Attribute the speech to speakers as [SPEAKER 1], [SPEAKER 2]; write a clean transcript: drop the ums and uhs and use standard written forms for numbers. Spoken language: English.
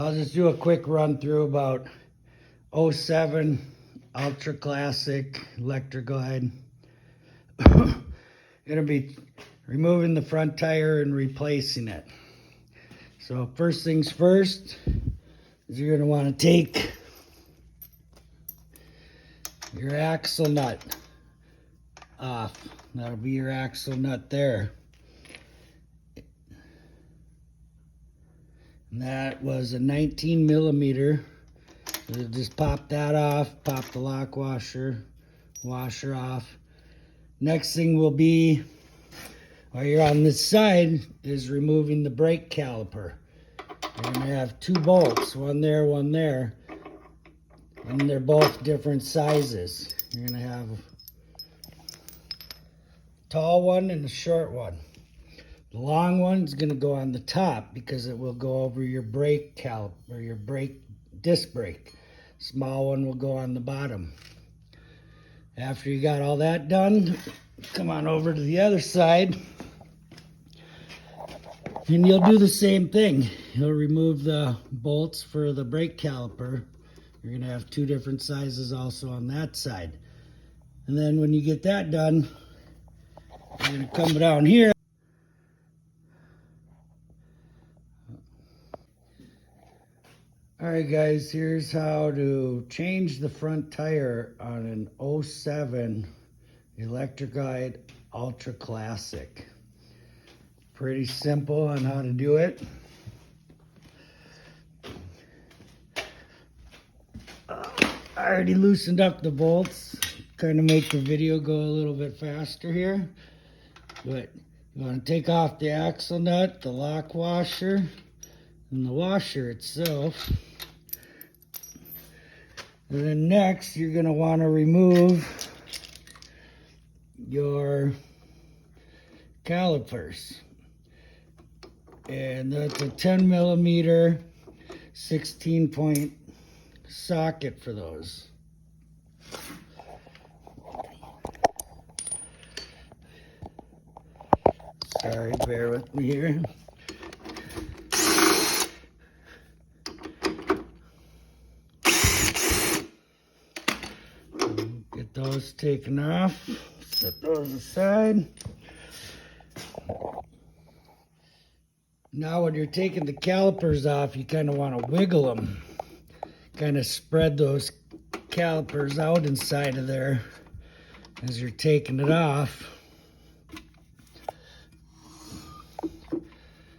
[SPEAKER 1] I'll just do a quick run through about '07 Ultra Classic Electra Glide. Gonna be removing the front tire and replacing it. So first things first is you're gonna want to take your axle nut off. That'll be your axle nut there. And that was a 19 millimeter. So just pop that off, pop the lock washer off. Next thing will be, while you're on this side, is removing the brake caliper. You're gonna have two bolts, one there, and they're both different sizes. You're gonna have a tall one and a short one. The long one's gonna go on the top because it will go over your brake caliper, or your disc brake. Small one will go on the bottom. After you got all that done, come on over to the other side and you'll do the same thing. You'll remove the bolts for the brake caliper. You're gonna have two different sizes also on that side. And then when you get that done, you're gonna come down here. Alright guys, here's how to change the front tire on an '07 Electra Glide Ultra Classic. Pretty simple on how to do it. I already loosened up the bolts, kind of make the video go a little bit faster here. But you want to take off the axle nut, the lock washer, and the washer itself. And then next, you're going to want to remove your calipers. And that's a 10 millimeter 16-point socket for those. Sorry, bear with me here. Get those taken off, set those aside. Now when you're taking the calipers off, you kind of want to wiggle them. Kind of spread those calipers out inside of there as you're taking it off.